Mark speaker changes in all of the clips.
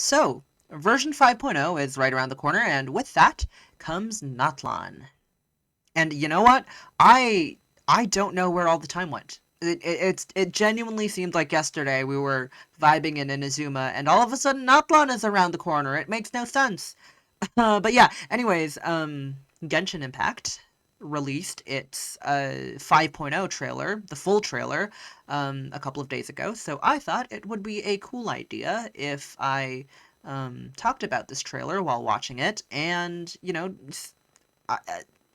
Speaker 1: So, version 5.0 is right around the corner, and with that comes Natlan. And you know what? I don't know where all the time went. It genuinely seemed like yesterday we were vibing in Inazuma, and all of a sudden Natlan is around the corner. It makes no sense. But yeah, anyways, Genshin Impact released its 5.0 trailer, the full trailer, a couple of days ago. So I thought it would be a cool idea if I talked about this trailer while watching it and,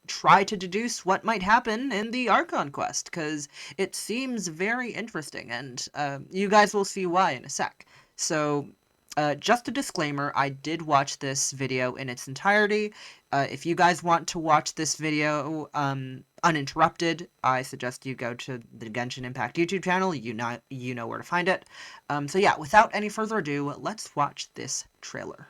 Speaker 1: try to deduce what might happen in the Archon quest, because it seems very interesting, and you guys will see why in a sec. So, just a disclaimer, I did watch this video in its entirety. If you guys want to watch this video uninterrupted, I suggest you go to the Genshin Impact YouTube channel. You know where to find it. So yeah, without any further ado, let's watch this trailer.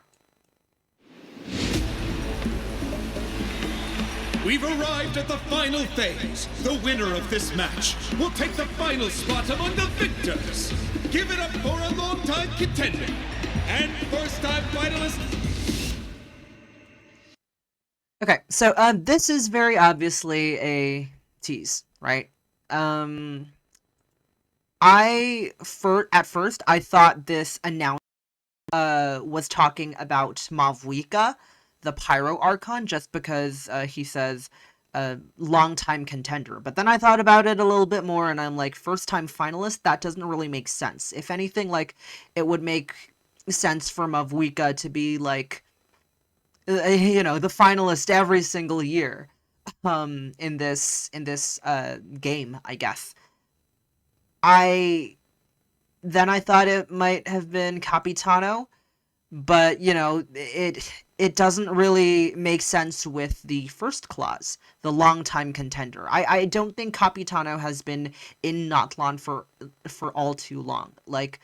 Speaker 2: We've arrived at the final phase. The winner of this match will take the final spot among the victors. Give it up for a long-time contender and first-time finalist.
Speaker 1: Okay, so this is very obviously a tease, right? At first I thought this announcement was talking about Mavwika, the Pyro Archon, just because he says long-time contender. But then I thought about it a little bit more, and I'm like, first-time finalist? That doesn't really make sense. If anything, like, it would make sense for Mavwika to be, like, the finalist every single year in this game, I guess. Then I thought it might have been Capitano, but, it doesn't really make sense with the first clause, the long-time contender. I don't think Capitano has been in Natlan for all too long. Like,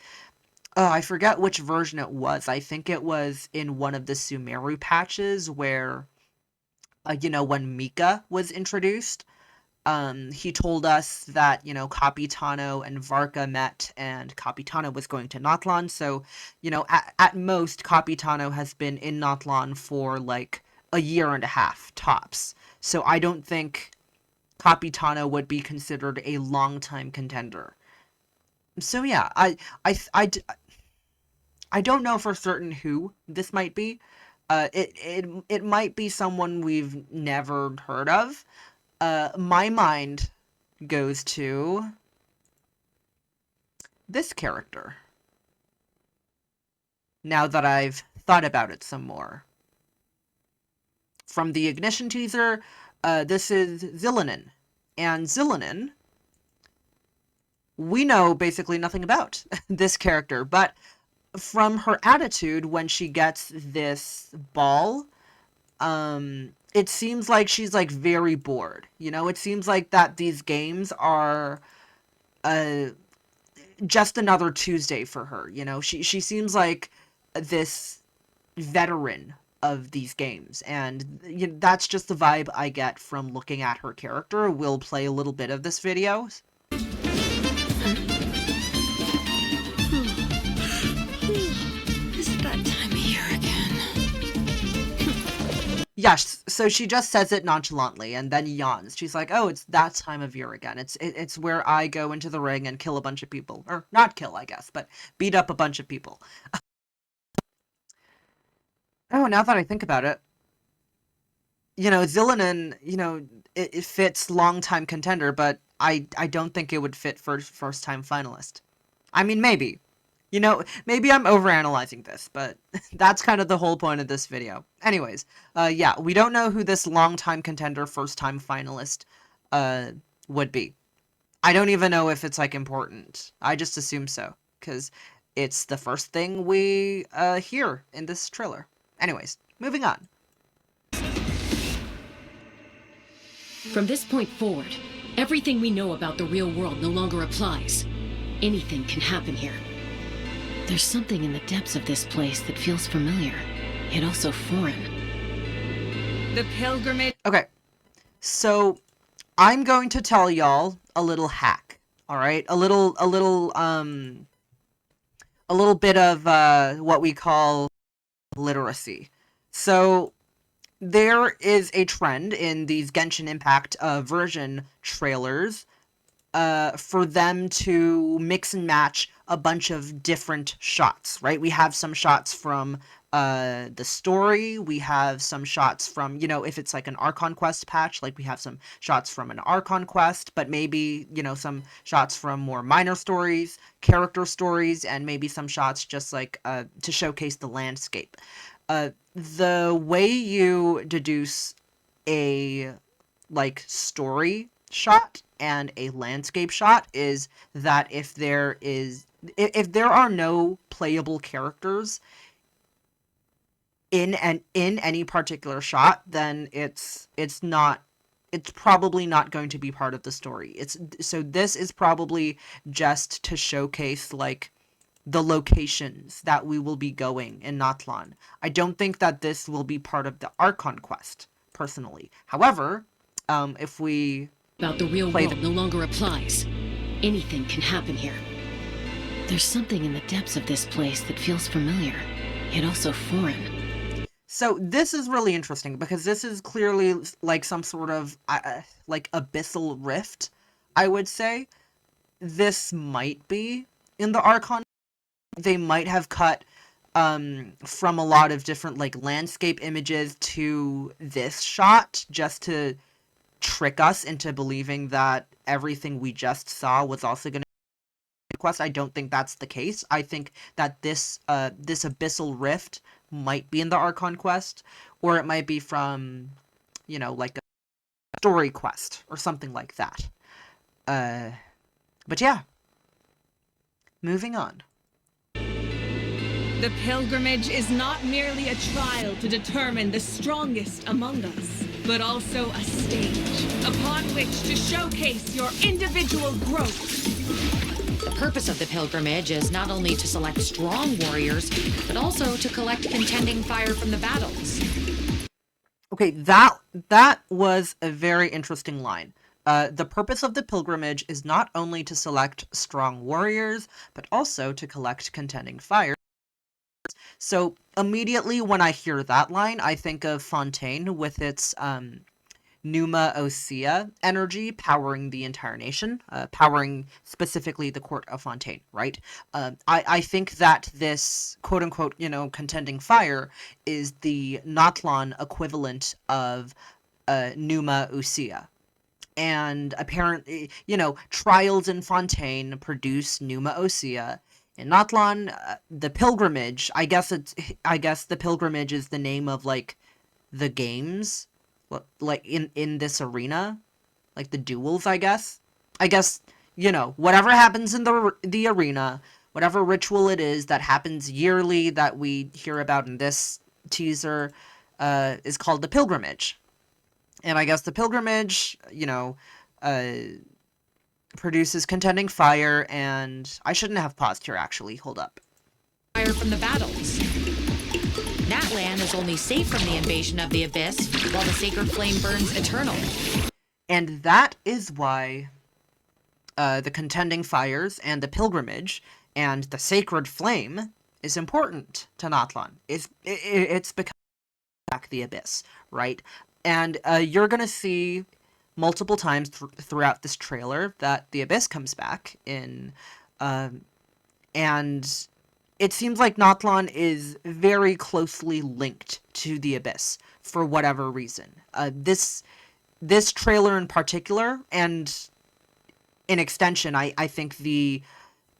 Speaker 1: I forget which version it was. I think it was in one of the Sumeru patches where, when Mika was introduced. He told us that, Capitano and Varka met and Capitano was going to Natlan. So, at most, Capitano has been in Natlan for like a year and a half, tops. So I don't think Capitano would be considered a long-time contender. So yeah, I don't know for certain who this might be. It might be someone we've never heard of. My mind goes to this character, now that I've thought about it some more. From the Ignition teaser, this is Zillanen. And Zillanen, we know basically nothing about this character, but from her attitude when she gets this ball, it seems like she's, like, very bored. It seems like that these games are just another Tuesday for her. She seems like this veteran of these games, and that's just the vibe I get from looking at her character. We'll play a little bit of this video. Yes, so she just says it nonchalantly and then yawns. She's like, oh, it's that time of year again. It's where I go into the ring and kill a bunch of people. Or not kill, I guess, but beat up a bunch of people. Oh, now that I think about it, Zillanen, it fits long-time contender, but I don't think it would fit first-time finalist. I mean, maybe. Maybe I'm overanalyzing this, but that's kind of the whole point of this video. Anyways, yeah, we don't know who this long-time contender, first-time finalist, would be. I don't even know if it's, like, important. I just assume so, because it's the first thing we, hear in this trailer. Anyways, moving on.
Speaker 3: From this point forward, everything we know about the real world no longer applies. Anything can happen here. There's something in the depths of this place that feels familiar, yet also foreign.
Speaker 4: The pilgrimage...
Speaker 1: Okay, so I'm going to tell y'all a little hack, alright? A little a little bit of what we call literacy. So there is a trend in these Genshin Impact version trailers for them to mix and match a bunch of different shots, right? We have some shots from the story, we have some shots from, if it's like an Archon quest patch, like we have some shots from an Archon quest, but maybe, some shots from more minor stories, character stories, and maybe some shots just like to showcase the landscape. The way you deduce a like story shot and a landscape shot is that if there are no playable characters in any particular shot, then it's probably not going to be part of the story. So this is probably just to showcase like the locations that we will be going in Natlan. I don't think that this will be part of the Archon quest, personally. However, if we
Speaker 3: About the real
Speaker 1: play
Speaker 3: world no longer applies. Anything can happen here. There's something in the depths of this place that feels familiar, yet also foreign.
Speaker 1: So this is really interesting because this is clearly like some sort of like abyssal rift, I would say. This might be in the Archon. They might have cut from a lot of different like landscape images to this shot just to trick us into believing that everything we just saw was also going to be a quest. I don't think that's the case. I think that this abyssal rift might be in the Archon quest, or it might be from, like a story quest or something like that. But yeah, moving on.
Speaker 4: The pilgrimage is not merely a trial to determine the strongest among us, but also a stage upon which to showcase your individual growth.
Speaker 5: The purpose of the pilgrimage is not only to select strong warriors, but also to collect contending fire from the battles.
Speaker 1: Okay, that was a very interesting line. The purpose of the pilgrimage is not only to select strong warriors, but also to collect contending fire. So immediately when I hear that line, I think of Fontaine with its Numa Osea energy powering the entire nation, powering specifically the court of Fontaine, right? I think that this quote-unquote, contending fire is the Natlan equivalent of Numa Osea. And apparently, trials in Fontaine produce Numa Osea. In Natlan, the pilgrimage, I guess the pilgrimage is the name of like the games, like in this arena, like the duels, I guess, whatever happens in the arena, whatever ritual it is that happens yearly that we hear about in this teaser, is called the pilgrimage. And I guess the pilgrimage, produces contending fire, and I shouldn't have paused here, actually. Hold up.
Speaker 5: Fire from the battles. Natlan is only safe from the invasion of the Abyss, while the sacred flame burns eternal.
Speaker 1: And that is why the contending fires and the pilgrimage and the sacred flame is important to Natlan. It's because back the Abyss, right? And you're gonna see multiple times throughout this trailer that the Abyss comes back in, and it seems like Natlan is very closely linked to the Abyss for whatever reason. This trailer in particular, and in extension, I think the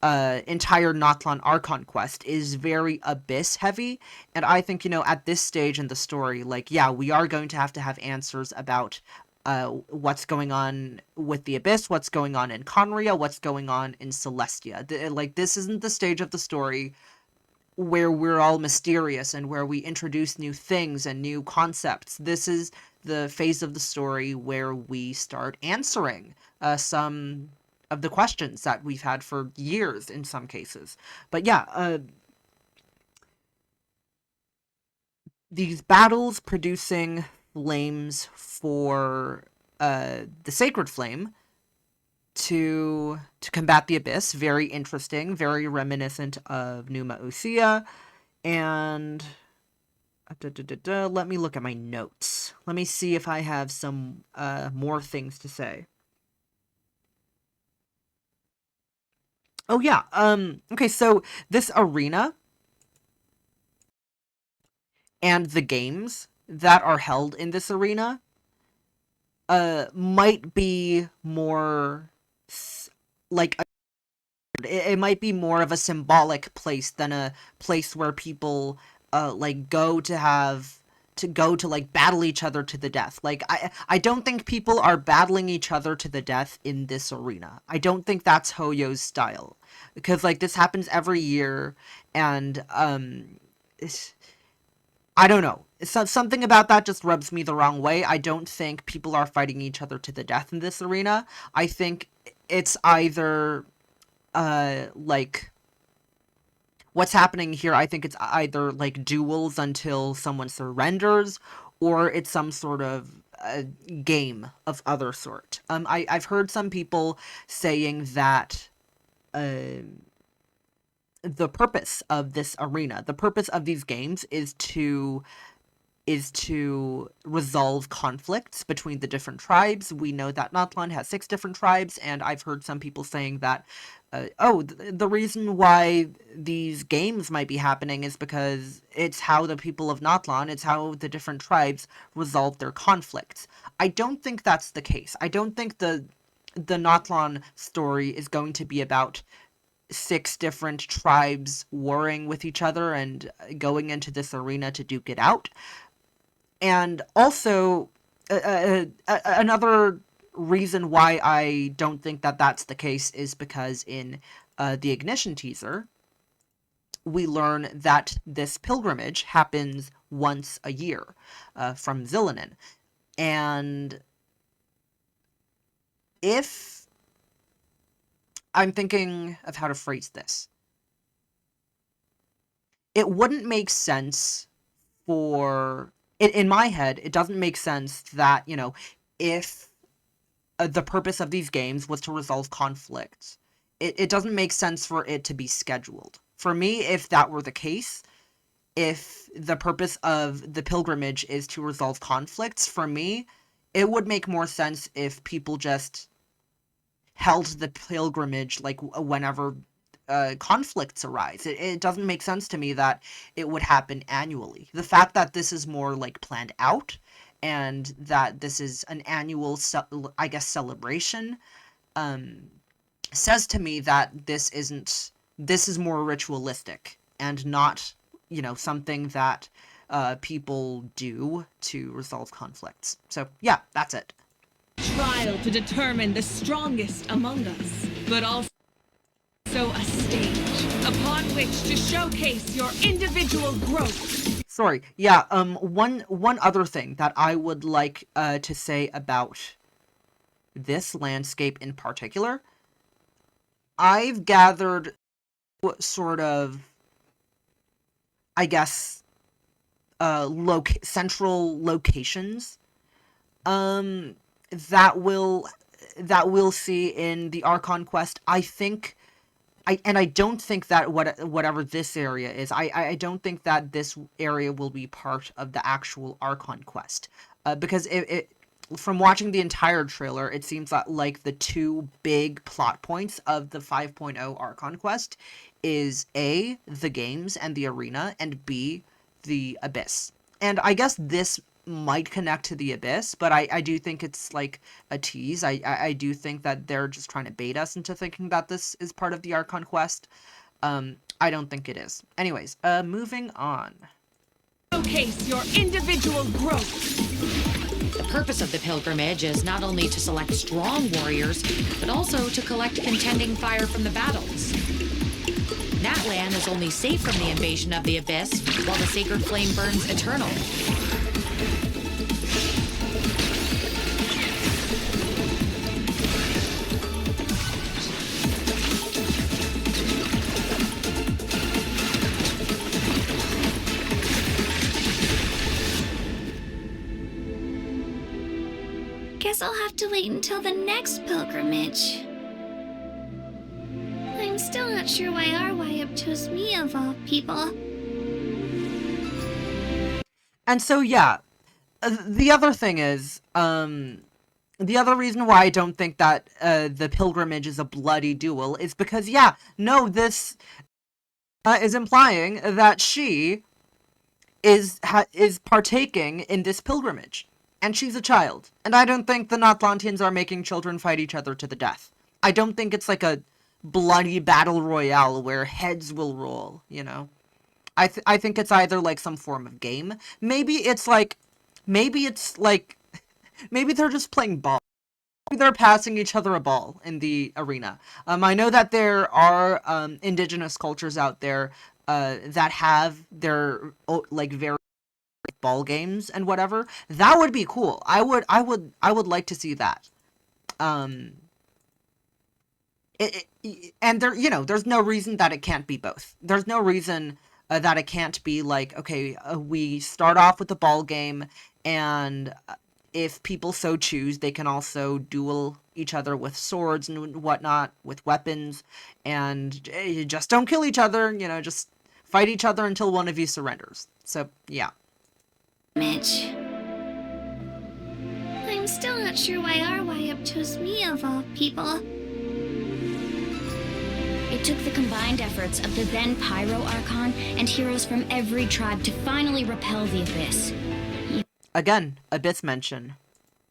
Speaker 1: entire Natlan Archon quest is very Abyss heavy, and I think, at this stage in the story, like, yeah, we are going to have answers about what's going on with the Abyss, what's going on in Conria, what's going on in Celestia. This isn't the stage of the story where we're all mysterious and where we introduce new things and new concepts. This is the phase of the story where we start answering some of the questions that we've had for years in some cases. But yeah, these battles producing flames for the sacred flame to combat the Abyss. Very interesting, very reminiscent of Numa Usia. And let me look at my notes. Let me see if I have some more things to say. Oh yeah, okay, so this arena and the games that are held in this arena might be more like it might be more of a symbolic place than a place where people like go to like battle each other to the death. Like I don't think people are battling each other to the death in this arena. I don't think that's Hoyo's style, because like this happens every year, and I don't know. Something about that just rubs me the wrong way. I don't think people are fighting each other to the death in this arena. I think it's either like what's happening here. I think it's either like duels until someone surrenders, or it's some sort of game of other sort. I've heard some people saying that the purpose of this arena, the purpose of these games is to resolve conflicts between the different tribes. We know that Natlan has 6 different tribes, and I've heard some people saying that, the reason why these games might be happening is because it's how the people of Natlan, it's how the different tribes resolve their conflicts. I don't think that's the case. I don't think the Natlan story is going to be about 6 different tribes warring with each other and going into this arena to duke it out. And also, another reason why I don't think that that's the case is because in the Ignition teaser, we learn that this pilgrimage happens once a year from Zillinen. And if I'm thinking of how to phrase this, it wouldn't make sense for in my head, it doesn't make sense that, you know, if the purpose of these games was to resolve conflicts, it doesn't make sense for it to be scheduled. For me, if that were the case, if the purpose of the pilgrimage is to resolve conflicts, for me, it would make more sense if people just held the pilgrimage like whenever conflicts arise. It doesn't make sense to me that it would happen annually. The fact that this is more like planned out, and that this is an annual, I guess, celebration, says to me that this is more ritualistic and not, you know, something that people do to resolve conflicts. So yeah, that's it.
Speaker 4: Trial to determine the strongest among us, but also a stage upon which to showcase your individual growth.
Speaker 1: Sorry, yeah, one other thing that I would like to say about this landscape in particular, I've gathered sort of, I guess, central locations that we'll see in the Archon quest. I don't think that whatever this area is, I don't think that this area will be part of the actual Archon quest, because from watching the entire trailer, it seems like the 2 big plot points of the 5.0 Archon quest is A, the games and the arena, and B, the Abyss. And I guess this might connect to the Abyss, but I do think it's like a tease. I do think that they're just trying to bait us into thinking that this is part of the Archon quest. I don't think it is. Anyways, moving on.
Speaker 4: Showcase your individual growth.
Speaker 5: The purpose of the pilgrimage is not only to select strong warriors, but also to collect contending fire from the battles. Natlan is only safe from the invasion of the Abyss, while the sacred flame burns eternal.
Speaker 6: Guess I'll have to wait until the next pilgrimage. still not sure why our YUP chose me of all people.
Speaker 1: And so, yeah, the other thing is, the other reason why I don't think that the pilgrimage is a bloody duel is because, yeah, no, this is implying that she is partaking in this pilgrimage, and she's a child. And I don't think the Natlantians are making children fight each other to the death. I don't think it's like a bloody battle royale where heads will roll, you know? I think it's either like some form of game. Maybe maybe they're just playing ball. Maybe they're passing each other a ball in the arena. I know that there are indigenous cultures out there that have their like very ball games and whatever. That would be cool. I would like to see that. And there, you know, there's no reason that it can't be both. There's no reason that it can't be like, okay, we start off with the ball game, and if people so choose, they can also duel each other with swords and whatnot, with weapons, and you just don't kill each other, you know, just fight each other until one of you surrenders. So, yeah.
Speaker 6: Mitch. I'm still not sure why our YUP chose me of all people.
Speaker 7: It took the combined efforts of the then Pyro Archon and heroes from every tribe to finally repel the Abyss.
Speaker 1: Again, Abyss mention.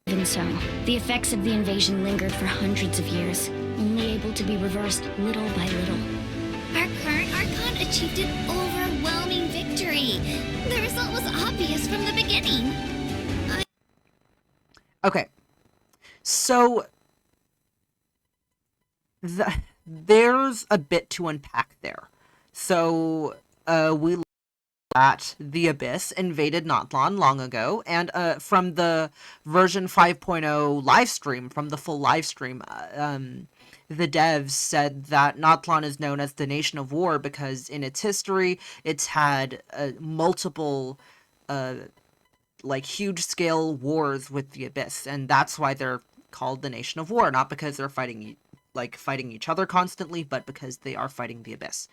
Speaker 7: Even so, the effects of the invasion lingered for hundreds of years, only able to be reversed little by little.
Speaker 6: Our current Archon achieved an overwhelming victory. The result was obvious from the beginning.
Speaker 1: Okay, so there's a bit to unpack there. So we looked at the Abyss invaded Natlan long ago, and from the version 5.0 live stream, from the full live stream, the devs said that Natlan is known as the Nation of War because in its history it's had multiple like huge scale wars with the Abyss, and that's why they're called the Nation of War, not because they're fighting each other constantly, but because they are fighting the Abyss.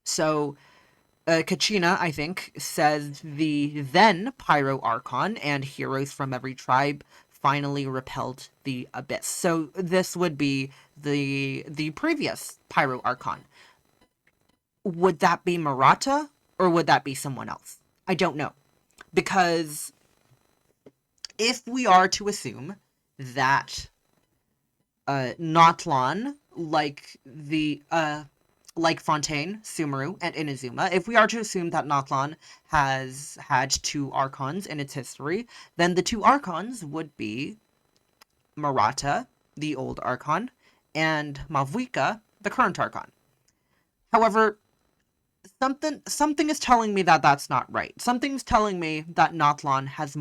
Speaker 1: So Kachina, I think, says the then Pyro Archon and heroes from every tribe finally repelled the Abyss. So this would be the previous Pyro Archon. Would that be Murata, or would that be someone else? I don't know. Because if we are to assume that Natlan, like Fontaine, Sumeru, and Inazuma, if we are to assume that Natlan has had two Archons in its history, then the two Archons would be Murata, the old Archon, and Mavuika, the current Archon. However, something is telling me that that's not right. Something's telling me that Natlan has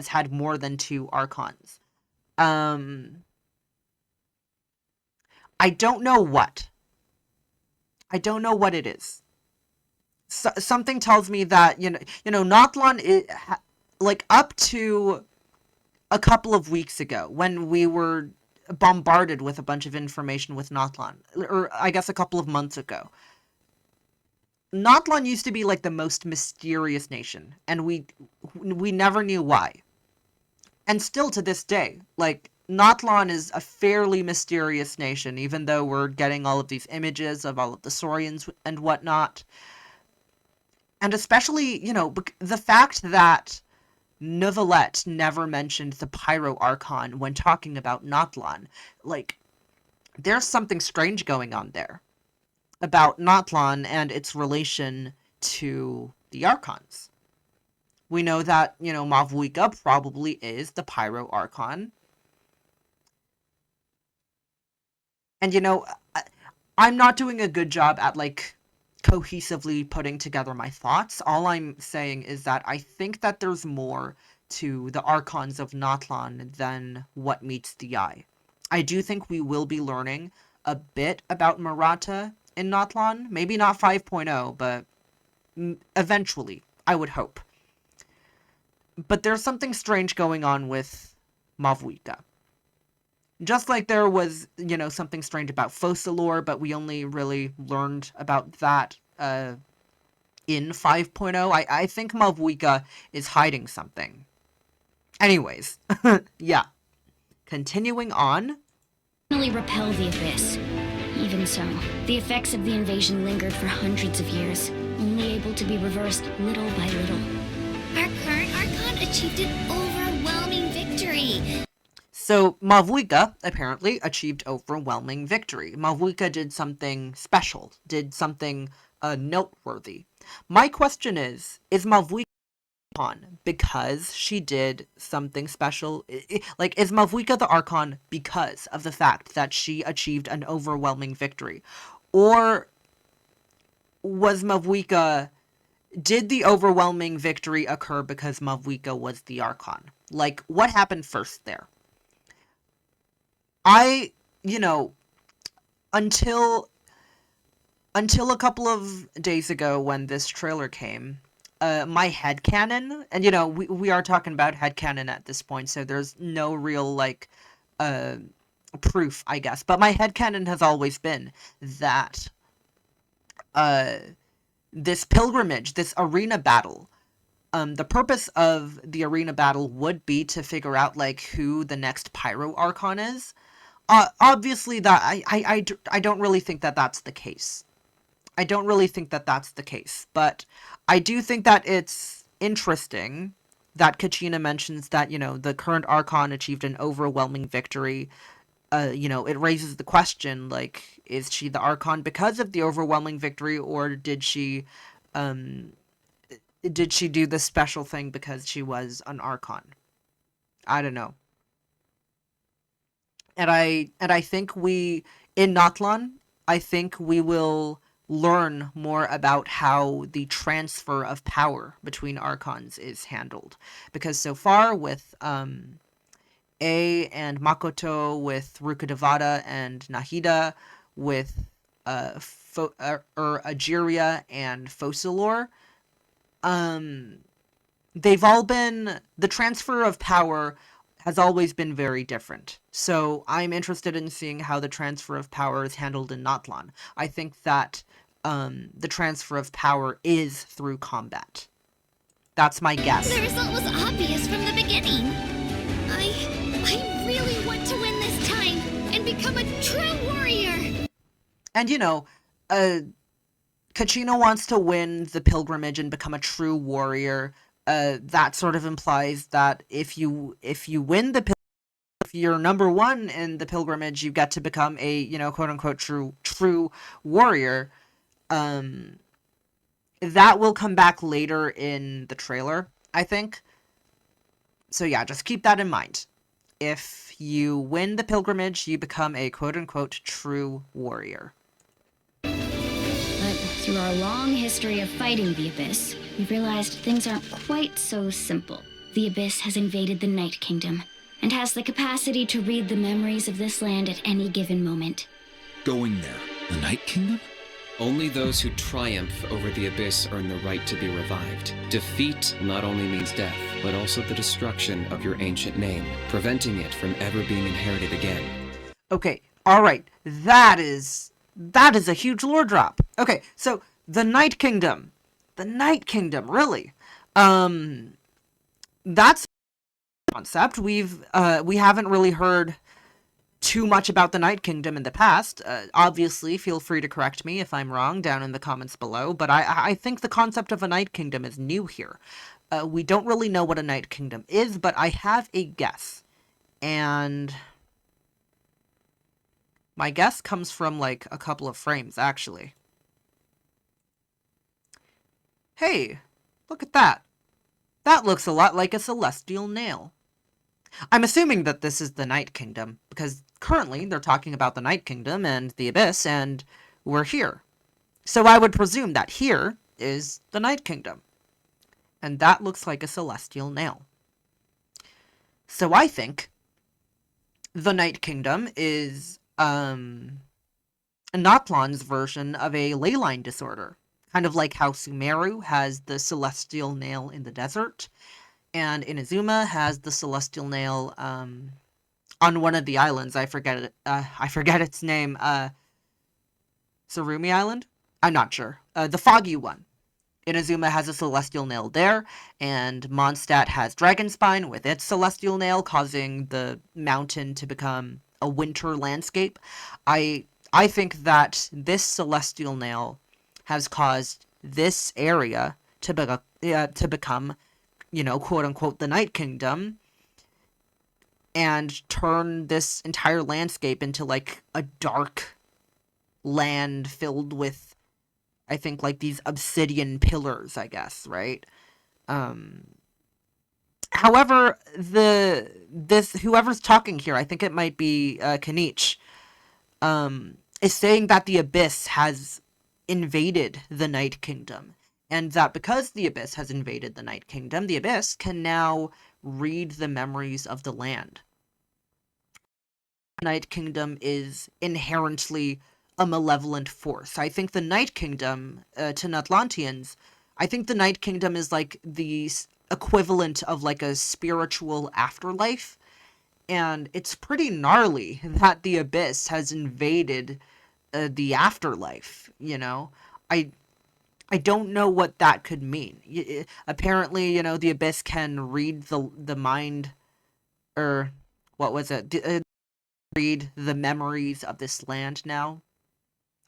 Speaker 1: had more than two Archons. I don't know what. I don't know what it is. Something tells me that, you know, Natlan, like, up to a couple of weeks ago, when we were bombarded with a bunch of information with Natlan, or I guess a couple of months ago, Natlan used to be, like, the most mysterious nation, and we never knew why. And still to this day, like, Natlan is a fairly mysterious nation, even though we're getting all of these images of all of the Saurians and whatnot. And especially, you know, the fact that Neuvillette never mentioned the Pyro Archon when talking about Natlan. Like, there's something strange going on there about Natlan and its relation to the Archons. We know that, you know, Mavuika probably is the Pyro Archon. And, you know, I'm not doing a good job at, like, cohesively putting together my thoughts. All I'm saying is that I think that there's more to the Archons of Natlan than what meets the eye. I do think we will be learning a bit about Murata in Natlan. Maybe not 5.0, but eventually, I would hope. But there's something strange going on with Mavuika. Just like there was, something strange about Focalor, but we only really learned about that in 5.0. I think Malvuika is hiding something. Anyways, yeah. Continuing on.
Speaker 7: Finally repel the Abyss. Even so, the effects of the invasion lingered for hundreds of years, only able to be reversed little by little.
Speaker 6: Our current Archon achieved an overwhelming victory.
Speaker 1: So Malvuika apparently achieved overwhelming victory. Malvuika did something special, did something noteworthy. My question is Malvuika Archon because she did something special? Like, is Malvuika the Archon because of the fact that she achieved an overwhelming victory? Or was Malvuika... Did the overwhelming victory occur because Malvuika was the Archon? Like, what happened first there? Until a couple of days ago when this trailer came, my headcanon, and we are talking about headcanon at this point, so there's no real, like, proof, I guess, but my headcanon has always been that, this pilgrimage, this arena battle, the purpose of the arena battle would be to figure out, like, who the next Pyro Archon is. Obviously, that I don't really think that that's the case. I don't really think that that's the case, but I do think that it's interesting that Kachina mentions that, the current Archon achieved an overwhelming victory. It raises the question, like, is she the Archon because of the overwhelming victory, or did she do this special thing because she was an Archon? I don't know. And I think in Natlan, I think we will learn more about how the transfer of power between Archons is handled. Because so far with A and Makoto, with Rukadevada and Nahida, with Ajiria and Focalor, they've all been... The transfer of power has always been very different. So I'm interested in seeing how the transfer of power is handled in Natlan. I think that the transfer of power is through combat. That's my guess.
Speaker 6: The result was obvious from the beginning. I really want to win this time and become a true warrior.
Speaker 1: And Kachina wants to win the pilgrimage and become a true warrior. That sort of implies that if you win the pilgrimage, if you're number one in the pilgrimage, you get to become a, quote unquote true warrior. That will come back later in the trailer, I think. So yeah, just keep that in mind. If you win the pilgrimage, you become a quote unquote true warrior.
Speaker 7: But through our long history of fighting the Abyss, we've realized things aren't quite so simple. The Abyss has invaded the Night Kingdom, and has the capacity to read the memories of this land at any given moment.
Speaker 8: Going there. The Night Kingdom?
Speaker 9: Only those who triumph over the Abyss earn the right to be revived. Defeat not only means death, but also the destruction of your ancient name, preventing it from ever being inherited again.
Speaker 1: Okay, alright, that is a huge lore drop. Okay, so, the Night Kingdom. The Night Kingdom, really? That's a concept. We haven't really heard too much about the Night Kingdom in the past. Obviously, feel free to correct me if I'm wrong down in the comments below, but I think the concept of a Night Kingdom is new here. We don't really know what a Night Kingdom is, but I have a guess. And my guess comes from, like, a couple of frames, actually. Hey, look at that. That looks a lot like a celestial nail. I'm assuming that this is the Night Kingdom, because currently they're talking about the Night Kingdom and the Abyss, and we're here. So I would presume that here is the Night Kingdom. And that looks like a celestial nail. So I think the Night Kingdom is Natlan's version of a ley line disorder. Kind of like how Sumeru has the celestial nail in the desert, and Inazuma has the celestial nail on one of the islands. I forget it. I forget its name. Surumi Island? I'm not sure. The foggy one. Inazuma has a celestial nail there, and Mondstadt has Dragonspine with its celestial nail, causing the mountain to become a winter landscape. I think that this celestial nail has caused this area to become, quote unquote, the Night Kingdom, and turn this entire landscape into like a dark land filled with, I think, like these obsidian pillars, I guess, right? However, whoever's talking here, I think it might be Kanich, is saying that the Abyss has invaded the Night Kingdom, and that because the Abyss has invaded the Night Kingdom, the Abyss can now read the memories of the land. The Night Kingdom is inherently a malevolent force. I think the Night Kingdom, to Natlantians, I think the Night Kingdom is like the equivalent of like a spiritual afterlife, and it's pretty gnarly that the Abyss has invaded the afterlife, I don't know what that could mean. Apparently, the Abyss can read the mind, or what was it? Read the memories of this land now.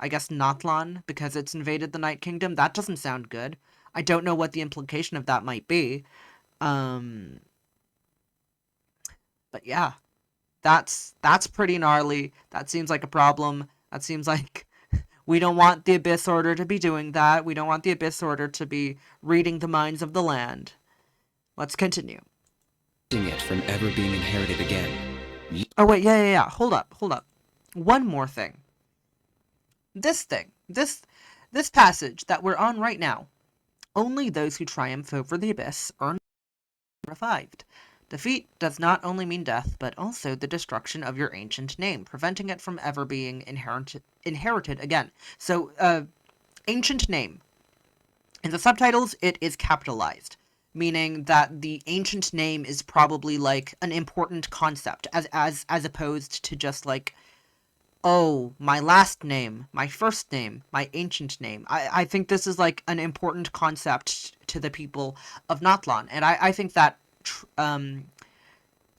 Speaker 1: I guess Natlan, because it's invaded the Night Kingdom. That doesn't sound good. I don't know what the implication of that might be. But yeah, that's pretty gnarly. That seems like a problem. That seems like we don't want the Abyss Order to be doing that. We don't want the Abyss Order to be reading the minds of the land. Let's continue.
Speaker 9: It from ever being inherited again.
Speaker 1: Oh wait, yeah. Hold up. One more thing. This passage that we're on right now. Only those who triumph over the Abyss earn revived. Defeat does not only mean death, but also the destruction of your ancient name, preventing it from ever being inherited again. So, ancient name. In the subtitles, it is capitalized, meaning that the ancient name is probably like an important concept, as opposed to just like, oh, my last name, my first name, my ancient name. I think this is like an important concept to the people of Natlan, and I think that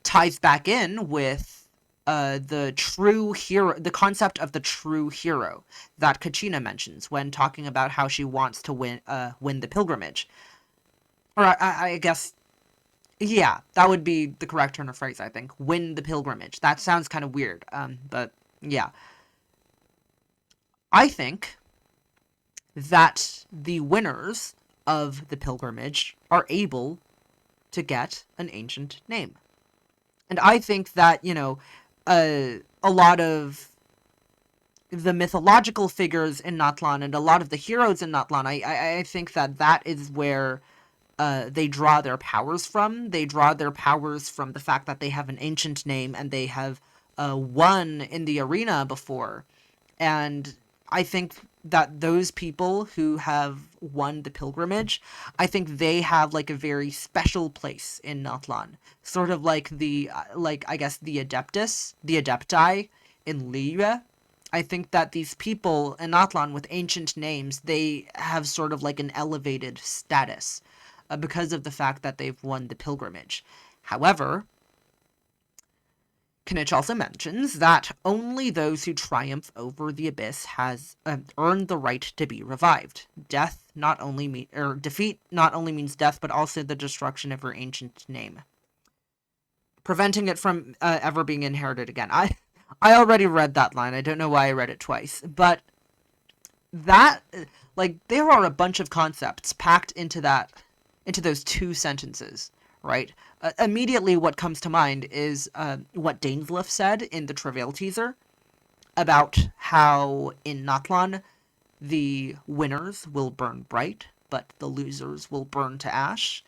Speaker 1: ties back in with the true hero, the concept of the true hero that Kachina mentions when talking about how she wants to win the pilgrimage. Or I guess, yeah, that would be the correct turn of phrase, I think. Win the pilgrimage. That sounds kind of weird, but yeah. I think that the winners of the pilgrimage are able to get an ancient name. And I think that, a lot of the mythological figures in Natlan and a lot of the heroes in Natlan, I think that is where they draw their powers from. They draw their powers from the fact that they have an ancient name and they have won in the arena before. And I think that those people who have won the pilgrimage, I think they have like a very special place in Natlan. Sort of like I guess the Adepti in Liyue. I think that these people in Natlan with ancient names, they have sort of like an elevated status because of the fact that they've won the pilgrimage. However, Knitch also mentions that only those who triumph over the Abyss has earned the right to be revived. Defeat not only means death, but also the destruction of your ancient name, preventing it from ever being inherited again. I already read that line. I don't know why I read it twice, but that, like, there are a bunch of concepts packed into those two sentences, right? Immediately what comes to mind is what Dainsleif said in the Travail teaser about how in Natlan the winners will burn bright, but the losers will burn to ash.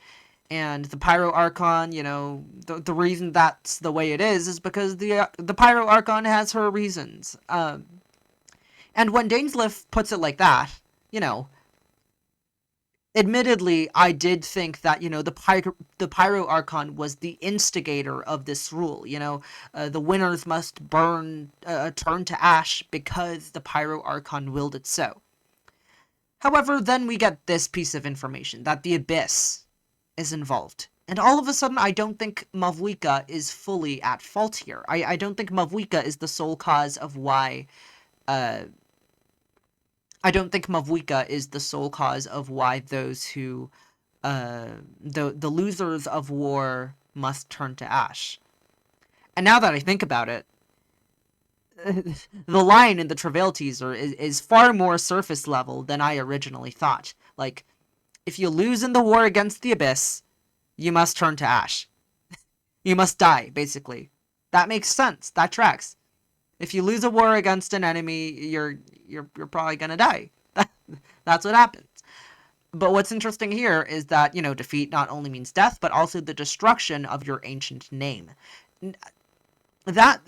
Speaker 1: And the Pyro Archon, the reason that's the way it is because the Pyro Archon has her reasons. And when Dainsleif puts it like that, admittedly, I did think that, the Pyro Archon was the instigator of this rule. The winners must turn to ash because the Pyro Archon willed it so. However, then we get this piece of information, that the Abyss is involved. And all of a sudden, I don't think Mavwika is fully at fault here. I don't think Mavwika is the sole cause of why... I don't think Mavwika is the sole cause of why those who... the losers of war must turn to ash. And now that I think about it, the line in the Travail teaser is far more surface level than I originally thought. Like, if you lose in the war against the Abyss, you must turn to ash. You must die, basically. That makes sense. That tracks. If you lose a war against an enemy, you're probably gonna die. That's what happens. But what's interesting here is that, defeat not only means death, but also the destruction of your ancient name. That,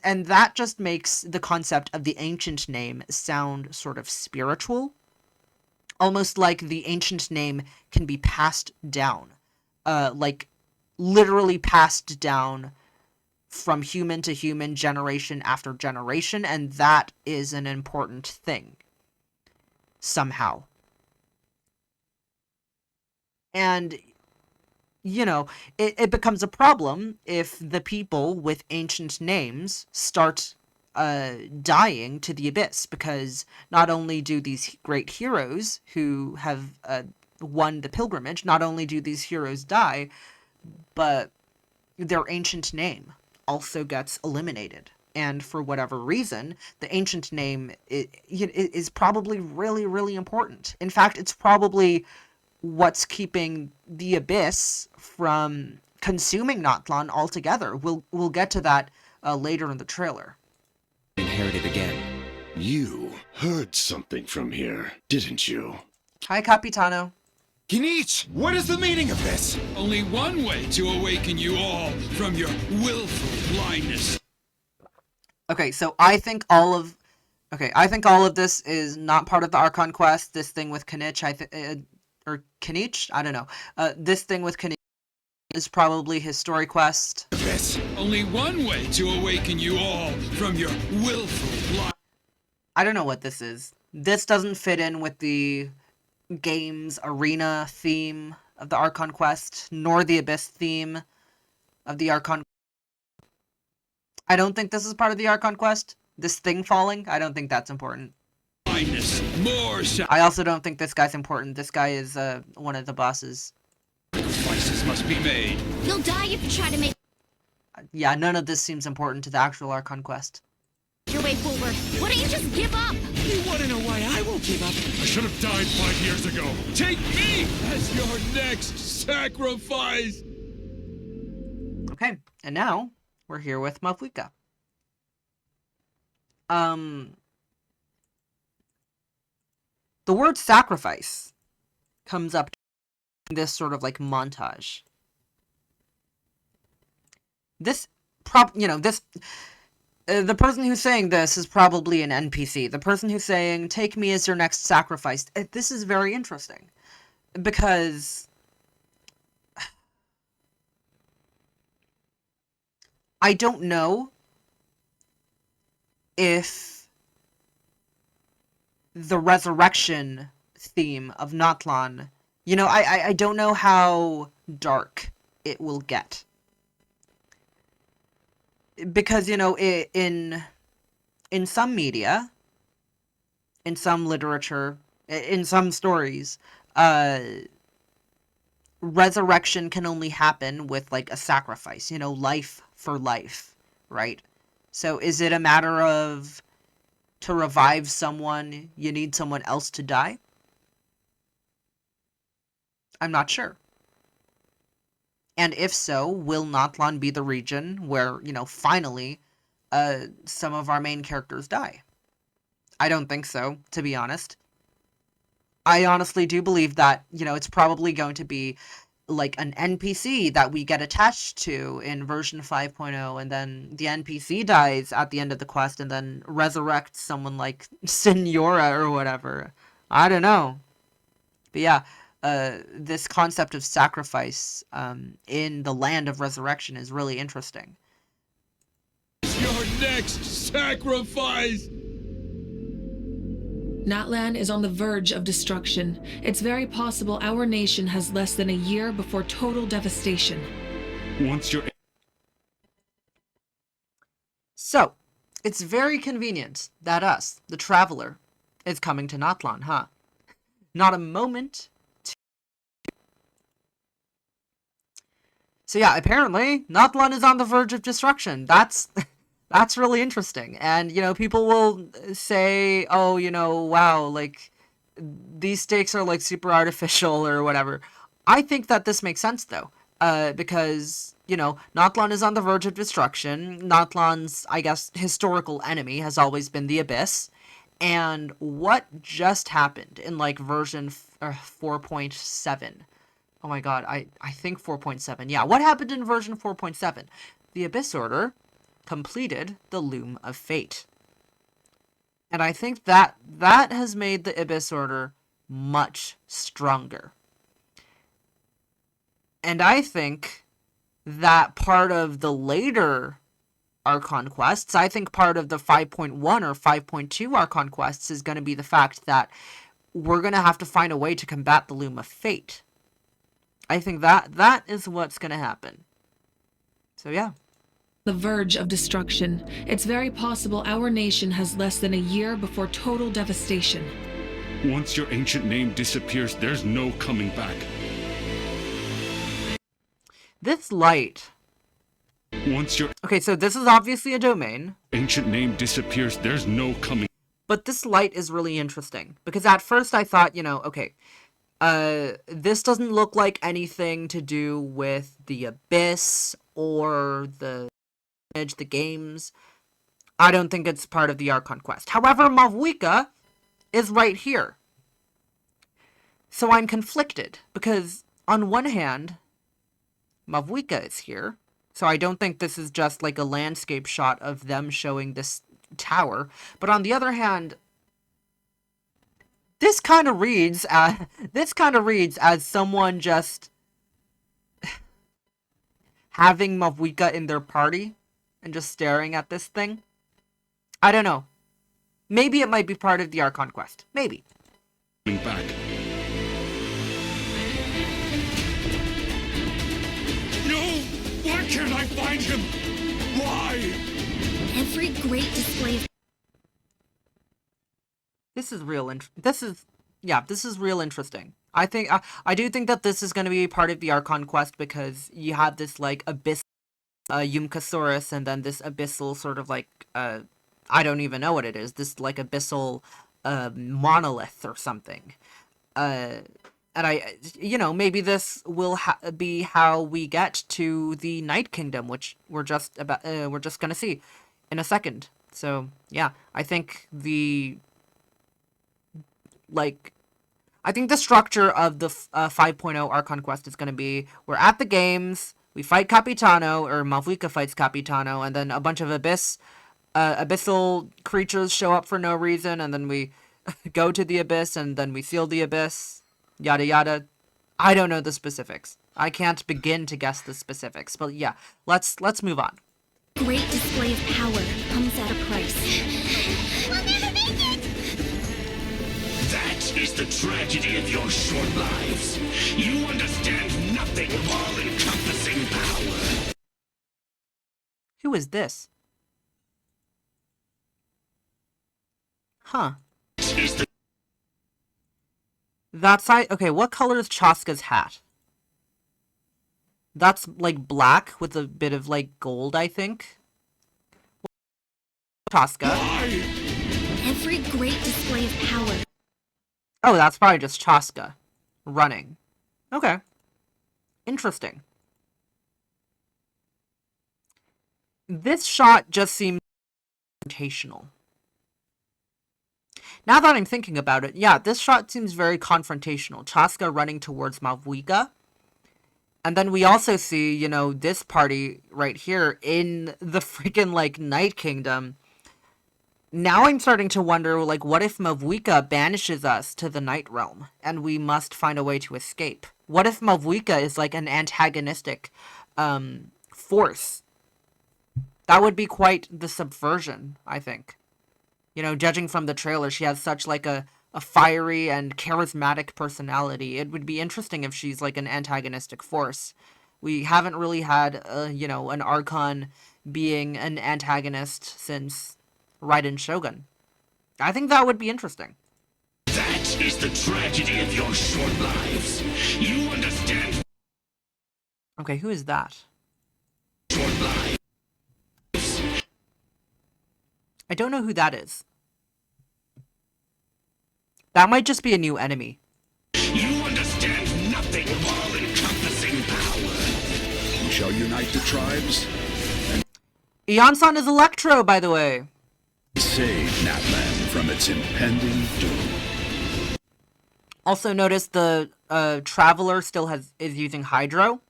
Speaker 1: and that just makes the concept of the ancient name sound sort of spiritual. Almost like the ancient name can be passed down. Like, literally passed down from human to human, generation after generation, and that is an important thing. Somehow. And, it becomes a problem if the people with ancient names start dying to the Abyss, because not only do these great heroes who have won the pilgrimage, not only do these heroes die, but their ancient name also gets eliminated. And for whatever reason, the ancient name is probably really, really important. In fact, it's probably what's keeping the Abyss from consuming Natlan altogether. We'll get to that later in the trailer.
Speaker 9: Inherited again.
Speaker 10: You heard something from here, didn't you?
Speaker 1: Hi, Capitano.
Speaker 8: Kinich, what is the meaning of this?
Speaker 2: Only one way to awaken you all from your willful blindness.
Speaker 1: Okay, so I think all of this is not part of the Archon quest. This thing with Kinich, or Kinich? I don't know. This thing with Kinich is probably his story quest.
Speaker 2: This. Only one way to awaken you all from your willful blind.
Speaker 1: I don't know what this is. This doesn't fit in with the game's arena theme of the Archon quest, nor the Abyss theme of the Archon. I don't think this is part of the Archon quest. This thing falling, I don't think that's important.
Speaker 2: More
Speaker 1: I also don't think this guy's important. This guy is one of the bosses.
Speaker 2: sacrifices must be made.
Speaker 6: You'll die if you try to make
Speaker 1: Yeah, none of this seems important to the actual Archon quest.
Speaker 6: your way forward. Why don't you just give up?
Speaker 2: You want to know why I won't give up? I should have died 5 years ago. Take me as your next sacrifice.
Speaker 1: Okay, and now we're here with Mavwika. The word sacrifice comes up in this sort of like montage. The person who's saying this is probably an NPC. The person who's saying, take me as your next sacrifice. This is very interesting. Because I don't know if the resurrection theme of Natlan, I don't know how dark it will get. Because, in some media, in some literature, in some stories, resurrection can only happen with, like, a sacrifice, life for life, right? So is it a matter of, to revive someone, you need someone else to die? I'm not sure. And if so, will Natlan be the region where, finally, some of our main characters die? I don't think so, to be honest. I honestly do believe that, it's probably going to be like an NPC that we get attached to in version 5.0, and then the NPC dies at the end of the quest and then resurrects someone like Signora or whatever. I don't know. But yeah, this concept of sacrifice in the land of resurrection is really interesting.
Speaker 2: Your next sacrifice!
Speaker 4: Natlan is on the verge of destruction. It's very possible our nation has less than a year before total devastation.
Speaker 10: Once you're...
Speaker 1: So, it's very convenient that us, the Traveler, is coming to Natlan, huh? Not a moment. So yeah, apparently, Natlan is on the verge of destruction. That's really interesting. And, you know, people will say, oh, you know, wow, like, these stakes are, like, super artificial or whatever. I think that this makes sense, though. Because, you know, Natlan is on the verge of destruction. Natlan's, I guess, historical enemy has always been the Abyss. And what just happened in, like, version 4.7? Oh my god, I think 4.7. Yeah, what happened in version 4.7? The Abyss Order completed the Loom of Fate. And I think that has made the Abyss Order much stronger. And I think that part of the later Archon quests, I think part of the 5.1 or 5.2 Archon quests is going to be the fact that we're going to have to find a way to combat the Loom of Fate. I think that is what's going to happen. So yeah.
Speaker 4: The verge of destruction. It's very possible our nation has less than a year before total devastation.
Speaker 10: Once your ancient name disappears, there's no coming back.
Speaker 1: This light.
Speaker 10: Once your...
Speaker 1: Okay, so this is obviously a domain.
Speaker 10: Ancient name disappears, there's no coming...
Speaker 1: But this light is really interesting. Because at first I thought, you know, okay, this doesn't look like anything to do with the Abyss or the games. I don't think it's part of the Archon quest. However, Mavwika is right here. So I'm conflicted, because on one hand, Mavwika is here. So I don't think this is just like a landscape shot of them showing this tower. But on the other hand, this kind of reads as someone just having Mavwika in their party and just staring at this thing. I don't know. Maybe it might be part of the Archon quest. Maybe.
Speaker 10: Back.
Speaker 2: No! Why can't I find him? Why?
Speaker 6: Every great display of
Speaker 1: This is real. This is real interesting. I think I do think that this is going to be part of the Archon quest, because you have this like abyss, Yumkasaurus, and then this abyssal sort of like I don't even know what it is. This like abyssal monolith or something. And I, you know, maybe this will be how we get to the Night Kingdom, which we're just gonna see in a second. So yeah, I think the structure of the 5.0 Archon quest is going to be, we're at the games, we fight Capitano, or Mavwika fights Capitano, and then a bunch of abyssal creatures show up for no reason, and then we go to the Abyss, and then we seal the Abyss, yada yada. I don't know the specifics. I can't begin to guess the specifics, but yeah, let's move on.
Speaker 6: great display of power comes at a price. We'll never make it!
Speaker 11: That is the tragedy of your short lives. You understand nothing of all-encompassing power.
Speaker 1: Who is this? Huh. That's okay, what color is Chaska's hat? That's like black with a bit of like gold, I think. Chaska.
Speaker 6: Every great display of power.
Speaker 1: Oh, that's probably just Chaska running. Okay. Interesting. This shot just seems confrontational. Now that I'm thinking about it, yeah, this shot seems very confrontational. Chaska running towards Mavwika. And then we also see, you know, this party right here in the freaking, like, Night Kingdom. Now I'm starting to wonder, like, what if Mavuika banishes us to the Night Realm, and we must find a way to escape? What if Mavuika is, like, an antagonistic, force? That would be quite the subversion, I think. You know, judging from the trailer, she has such, like, a fiery and charismatic personality. It would be interesting if she's, like, an antagonistic force. We haven't really had, you know, an Archon being an antagonist since Raiden Shogun. I think that would be interesting.
Speaker 11: That is the tragedy of your short lives. You understand?
Speaker 1: Okay, who is that?
Speaker 11: Short lives.
Speaker 1: I don't know who that is. That might just be a new enemy.
Speaker 11: You understand nothing of all-encompassing power.
Speaker 12: We shall unite the tribes and
Speaker 1: Eon-san is Electro, by the way.
Speaker 12: save Natlan from its impending doom.
Speaker 1: Also notice the Traveler still is using Hydro,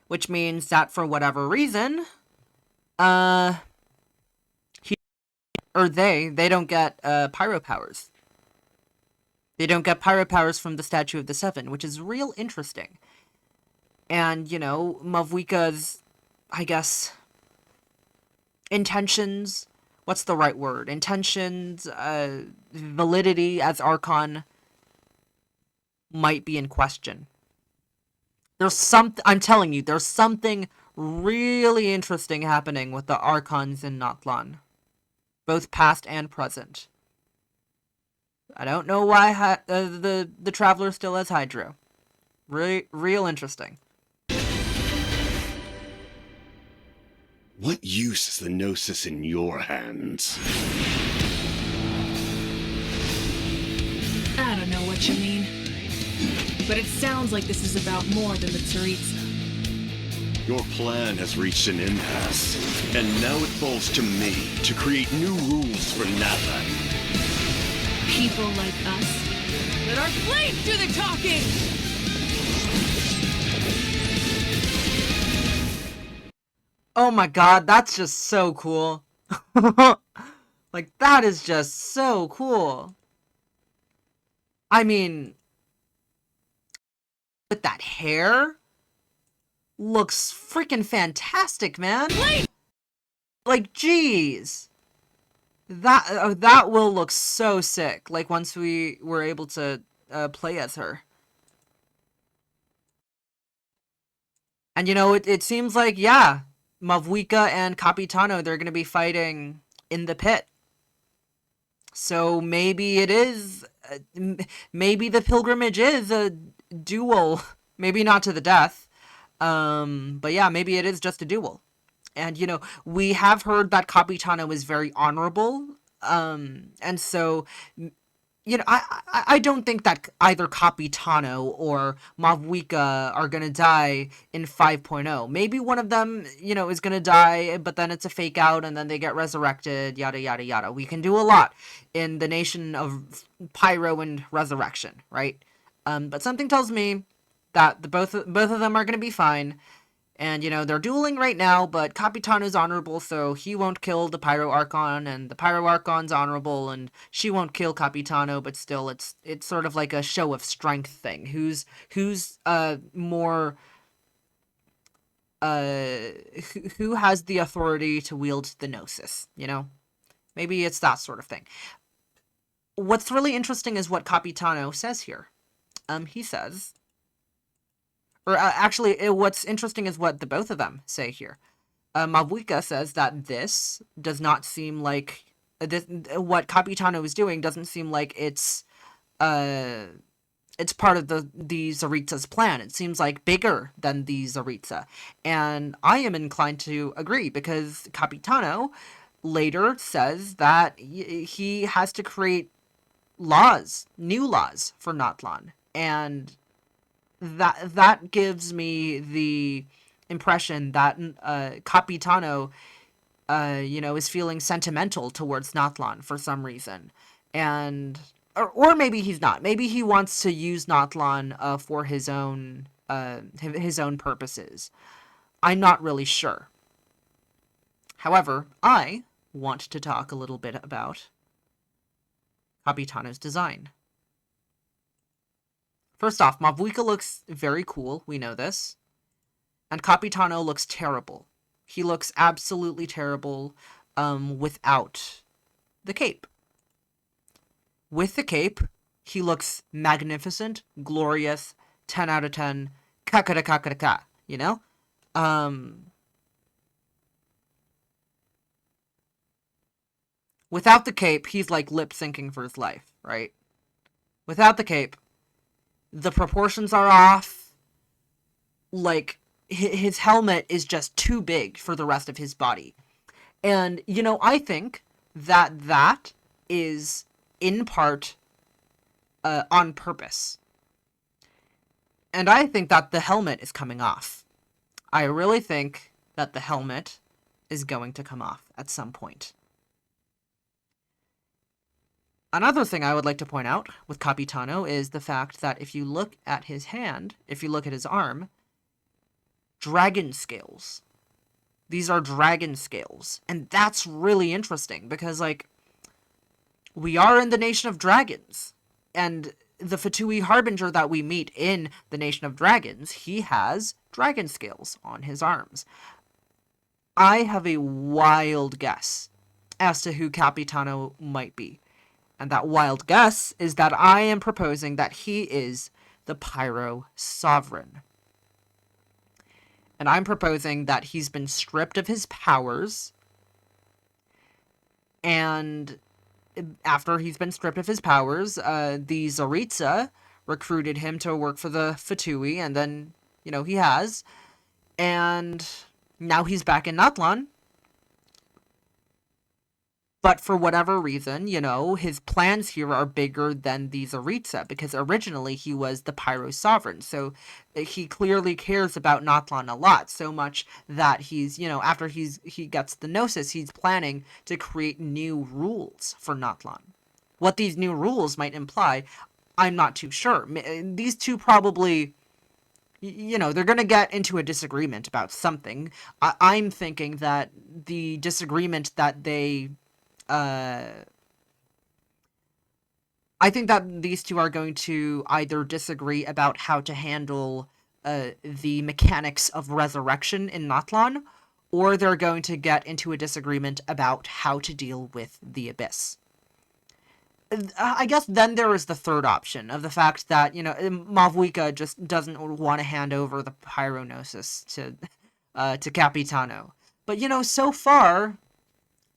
Speaker 1: which means that for whatever reason, they don't get pyro powers. They don't get pyro powers from the Statue of the Seven, which is real interesting. And, you know, Mavuika's, I guess, intentions, what's the right word? Intentions, validity as Archon might be in question. I'm telling you, there's something really interesting happening with the Archons in Natlan. Both past and present. I don't know why the Traveler still has Hydro. Real interesting.
Speaker 10: What use is the Gnosis in your hands?
Speaker 4: I don't know what you mean. But it sounds like this is about more than the Tsaritsa.
Speaker 10: Your plan has reached an impasse, and now it falls to me to create new rules for Natlan.
Speaker 4: People like us. Let our flames do the talking!
Speaker 1: Oh my god, that's just so cool. Like, that is just so cool. I mean, with that hair, looks freaking fantastic, man. Like, jeez. That will look so sick, like, once we were able to play as her. And, you know, it seems like, yeah, Mavuika and Capitano, they're going to be fighting in the pit. So maybe it is, maybe the pilgrimage is a duel. Maybe not to the death. But yeah, maybe it is just a duel. And, you know, we have heard that Capitano is very honorable. And so, you know, I don't think that either Capitano or Mavuika are going to die in 5.0. Maybe one of them, you know, is going to die, but then it's a fake out and then they get resurrected, yada, yada, yada. We can do a lot in the nation of Pyro and Resurrection, right? But something tells me that both of them are going to be fine. And, you know, they're dueling right now, but Capitano's honorable, so he won't kill the Pyro Archon, and the Pyro Archon's honorable, and she won't kill Capitano, but still, it's sort of like a show of strength thing. Who's more, who has the authority to wield the Gnosis, you know? Maybe it's that sort of thing. What's really interesting is what Capitano says here. He says... Or actually, what's interesting is what the both of them say here. Mavuika says that this does not seem like... what Capitano is doing doesn't seem like it's part of the Tsaritsa's plan. It seems like bigger than the Tsaritsa. And I am inclined to agree, because Capitano later says that he has to create laws, new laws for Natlan. And... that gives me the impression that Capitano, you know, is feeling sentimental towards Natlan for some reason, and or maybe he's not. Maybe he wants to use Natlan for his own purposes. I'm not really sure. However, I want to talk a little bit about Capitano's design. First off, Mavuika looks very cool, we know this. And Capitano looks terrible. He looks absolutely terrible without the cape. With the cape, he looks magnificent, glorious, 10 out of 10, kakara, you know? Without the cape, he's like lip syncing for his life, right? Without the cape, the proportions are off. Like, his helmet is just too big for the rest of his body. And, you know, I think that is, in part, on purpose. And I think that the helmet is coming off. I really think that the helmet is going to come off at some point. Another thing I would like to point out with Capitano is the fact that if you look at his hand, if you look at his arm, dragon scales. These are dragon scales. And that's really interesting because, like, we are in the Nation of Dragons. And the Fatui Harbinger that we meet in the Nation of Dragons, he has dragon scales on his arms. I have a wild guess as to who Capitano might be. And that wild guess is that I am proposing that he is the Pyro Sovereign. And I'm proposing that he's been stripped of his powers. And after he's been stripped of his powers, the Tsaritsa recruited him to work for the Fatui. And then, you know, he has. And now he's back in Natlan. But for whatever reason, you know, his plans here are bigger than the Tsaritsa, because originally he was the Pyro Sovereign, so he clearly cares about Natlan a lot, so much that he's, you know, after he gets the Gnosis, he's planning to create new rules for Natlan. What these new rules might imply, I'm not too sure. These two probably, you know, they're going to get into a disagreement about something. I'm thinking that the disagreement that they... I think that these two are going to either disagree about how to handle the mechanics of resurrection in Natlan, or they're going to get into a disagreement about how to deal with the Abyss. I guess then there is the third option of the fact that, you know, Mavuika just doesn't want to hand over the Pyronosis to Capitano. But, you know, so far,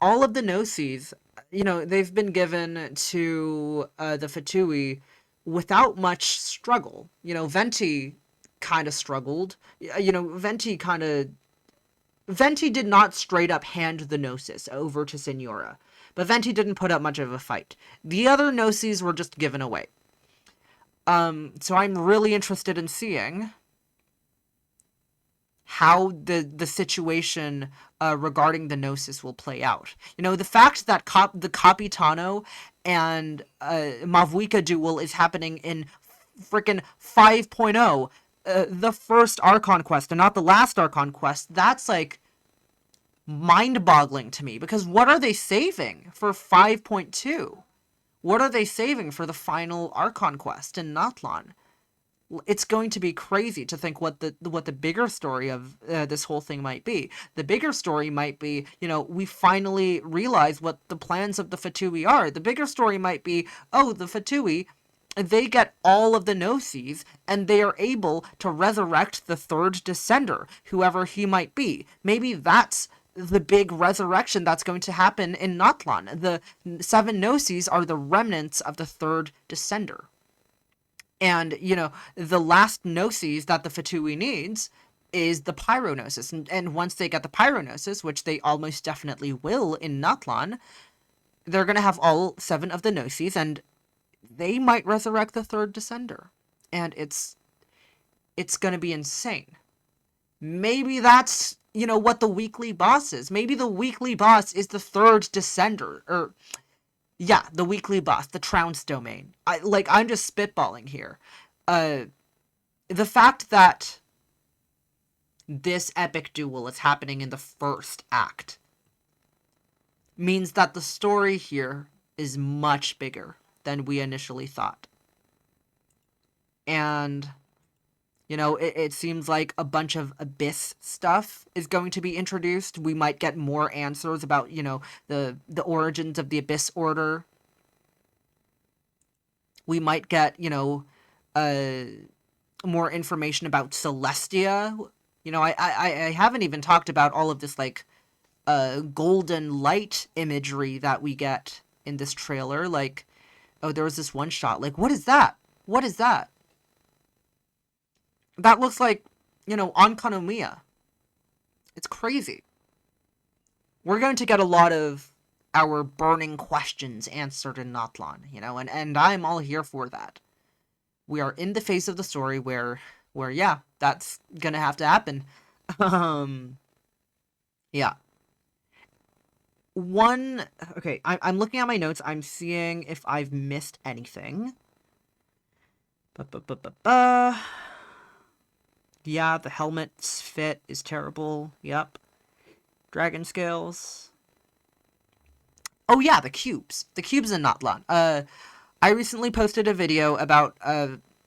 Speaker 1: all of the Gnosis, you know, they've been given to the Fatui without much struggle. You know, Venti kind of struggled. You know, Venti did not straight up hand the Gnosis over to Signora, but Venti didn't put up much of a fight. The other Gnosis were just given away. So I'm really interested in seeing how the situation regarding the Gnosis will play out. You know, the fact that the Capitano and Mavuika duel is happening in frickin' 5.0, the first Archon quest and not the last Archon quest, that's like mind-boggling to me, because what are they saving for 5.2? What are they saving for the final Archon quest in Natlan? It's going to be crazy to think what the bigger story of this whole thing might be. The bigger story might be, you know, we finally realize what the plans of the Fatui are. The bigger story might be, oh, the Fatui, they get all of the Gnosis, and they are able to resurrect the third Descender, whoever he might be. Maybe that's the big resurrection that's going to happen in Natlan. The 7 Gnosis are the remnants of the third Descender. And, you know, the last Gnosis that the Fatui needs is the Pyronosis. And once they get the Pyronosis, which they almost definitely will in Natlan, they're going to have all 7 of the Gnosis, and they might resurrect the third Descender. And it's going to be insane. Maybe that's, you know, what the weekly boss is. Maybe the weekly boss is the third Descender, or... yeah, the weekly boss, the Trounce domain. I'm just spitballing here. The fact that this epic duel is happening in the first act means that the story here is much bigger than we initially thought. And, you know, it seems like a bunch of Abyss stuff is going to be introduced. We might get more answers about, you know, the origins of the Abyss Order. We might get, you know, more information about Celestia. You know, I haven't even talked about all of this, like, golden light imagery that we get in this trailer. Like, oh, there was this one shot. Like, what is that? What is that? That looks like, you know, Ankanomiya. It's crazy. We're going to get a lot of our burning questions answered in Natlan, you know, and I'm all here for that. We are in the phase of the story where yeah, that's gonna have to happen. Yeah. Okay, I'm looking at my notes. I'm seeing if I've missed anything. Yeah, the helmet's fit is terrible. Yep. Dragon scales. Oh yeah, the cubes. The cubes in Natlan. I recently posted a video about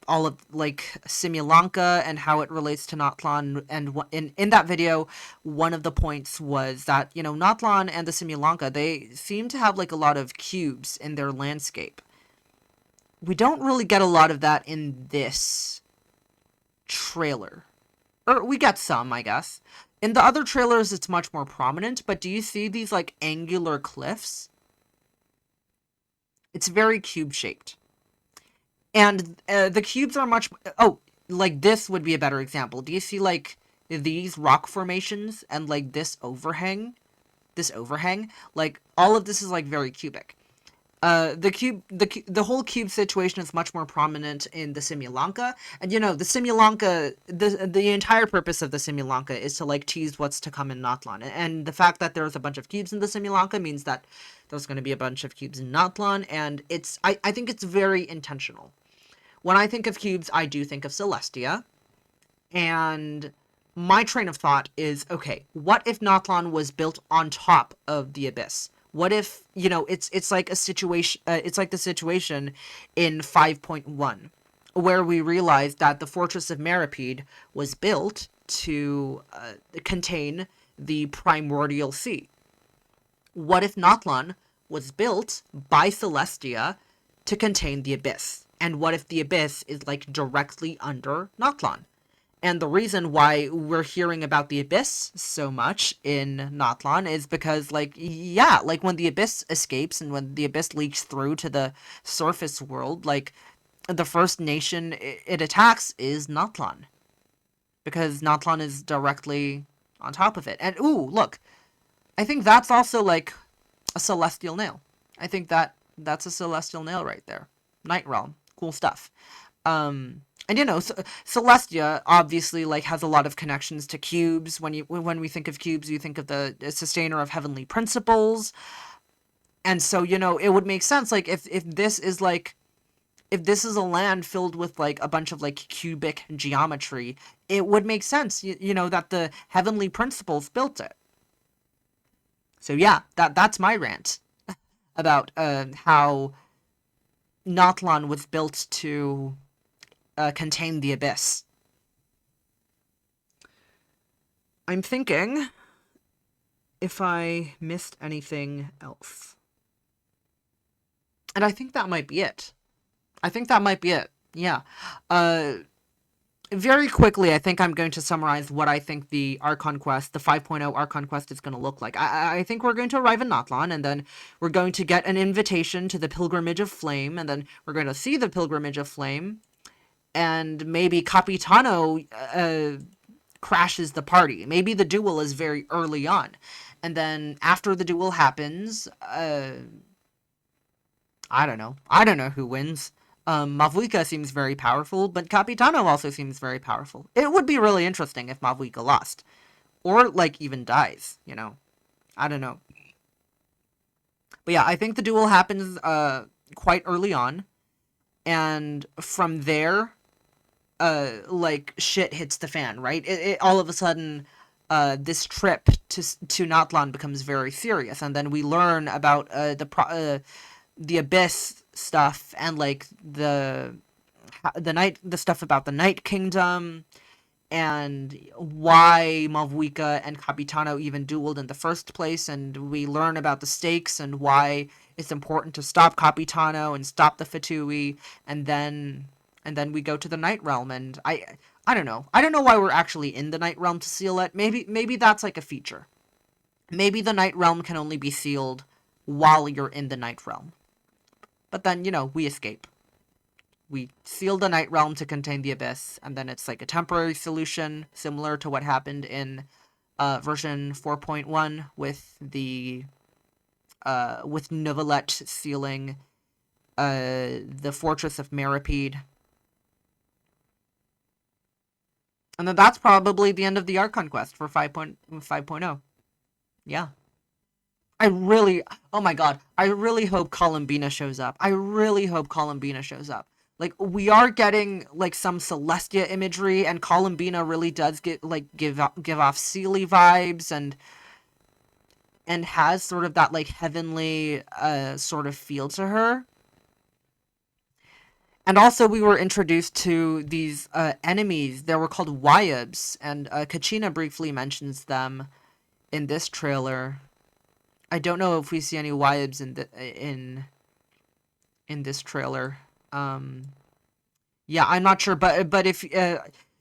Speaker 1: all of, like, Simulanka and how it relates to Natlan, and in that video, one of the points was that, you know, Natlan and the Simulanka, they seem to have, like, a lot of cubes in their landscape. We don't really get a lot of that in this trailer. Or we get some, I guess. In the other trailers, it's much more prominent, but do you see these, like, angular cliffs? It's very cube-shaped. And the cubes are much... Oh, like, this would be a better example. Do you see, like, these rock formations and, like, this overhang? This overhang? Like, all of this is, like, very cubic. The whole cube situation is much more prominent in the Simulanka. And, you know, the Simulanka... The entire purpose of the Simulanka is to, like, tease what's to come in Natlan. And the fact that there's a bunch of cubes in the Simulanka means that there's going to be a bunch of cubes in Natlan, and it's... I think it's very intentional. When I think of cubes, I do think of Celestia, and my train of thought is, okay, what if Natlan was built on top of the Abyss? What if, you know, it's like a situation, it's like the situation in 5.1, where we realized that the Fortress of Meripede was built to contain the Primordial Sea. What if Natlan was built by Celestia to contain the Abyss? And what if the Abyss is, like, directly under Natlan? And the reason why we're hearing about the Abyss so much in Natlan is because, like, yeah, like, when the Abyss escapes and when the Abyss leaks through to the surface world, like, the first nation it attacks is Natlan. Because Natlan is directly on top of it. And, ooh, look, I think that's also, like, a celestial nail. I think that's a celestial nail right there. Night Realm. Cool stuff. And, you know, Celestia obviously, like, has a lot of connections to cubes. When we think of cubes, you think of the sustainer of heavenly principles. And so, you know, it would make sense, like, if this is, like, if this is a land filled with, like, a bunch of, like, cubic geometry, it would make sense, you know, that the heavenly principles built it. So, yeah, that's my rant about how Natlan was built to contain the Abyss. I'm thinking if I missed anything else. And I think that might be it. Yeah. Very quickly, I think I'm going to summarize what I think the Archon Quest, the 5.0 Archon Quest, is going to look like. I think we're going to arrive in Natlan, and then we're going to get an invitation to the Pilgrimage of Flame, and then we're going to see the Pilgrimage of Flame, and maybe Capitano crashes the party. Maybe the duel is very early on. And then after the duel happens, I don't know. I don't know who wins. Mavuika seems very powerful, but Capitano also seems very powerful. It would be really interesting if Mavuika lost. Or, like, even dies, you know. I don't know. But yeah, I think the duel happens quite early on. And from there, like, shit hits the fan, right? All of a sudden, this trip to Natlan becomes very serious, and then we learn about the Abyss stuff and like the stuff about the Night Kingdom and why Malvuika and Capitano even dueled in the first place, and we learn about the stakes and why it's important to stop Capitano and stop the Fatui, and then we go to the Night Realm, and I don't know. I don't know why we're actually in the Night Realm to seal it. Maybe that's like a feature. Maybe the Night Realm can only be sealed while you're in the Night Realm. But then, you know, we escape. We seal the Night Realm to contain the Abyss, and then it's like a temporary solution, similar to what happened in version 4.1 with the with Novelette sealing the Fortress of Meripede. And then that's probably the end of the Archon quest for 5.0. Yeah. Oh my god, I really hope Columbina shows up. I really hope Columbina shows up. Like, we are getting, like, some Celestia imagery, and Columbina really does give off Seelie vibes, and has sort of that, like, heavenly, sort of feel to her. And also, we were introduced to these, enemies. They were called Wyabs, and, Kachina briefly mentions them in this trailer. I don't know if we see any Wyabs in this trailer. Yeah, I'm not sure, but if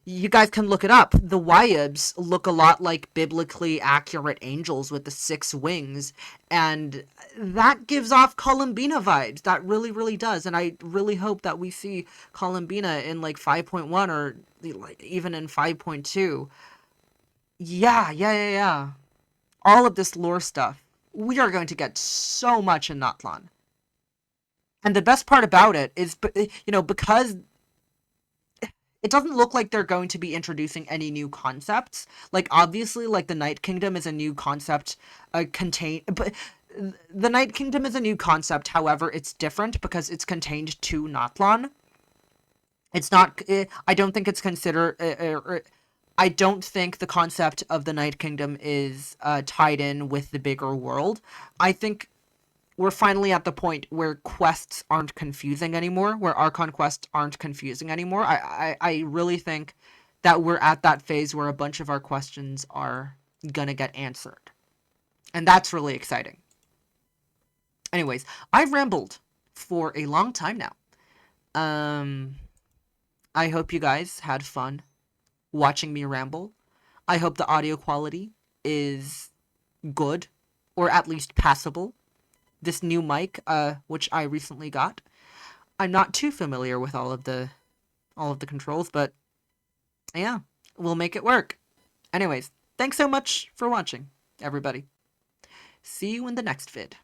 Speaker 1: you guys can look it up, the Wyabs look a lot like biblically accurate angels with the 6 wings, and that gives off Columbina vibes. That really, really does, and I really hope that we see Columbina in like 5.1 or like even in 5.2. Yeah. All of this lore stuff. We are going to get so much in Natlan. And the best part about it is, you know, because it doesn't look like they're going to be introducing any new concepts. Like, obviously, like, the Night Kingdom is a new concept, but the Night Kingdom is a new concept, however, it's different because it's contained to Natlan. It's not, I don't think it's considered, I don't think the concept of the Night Kingdom is tied in with the bigger world. I think we're finally at the point where quests aren't confusing anymore, where Archon quests aren't confusing anymore. I really think that we're at that phase where a bunch of our questions are gonna get answered. And that's really exciting. Anyways, I've rambled for a long time now. I hope you guys had fun watching me ramble. I hope the audio quality is good, or at least passable. This new mic, which I recently got, I'm not too familiar with all of the controls, but yeah, we'll make it work. Anyways, thanks so much for watching, everybody. See you in the next vid.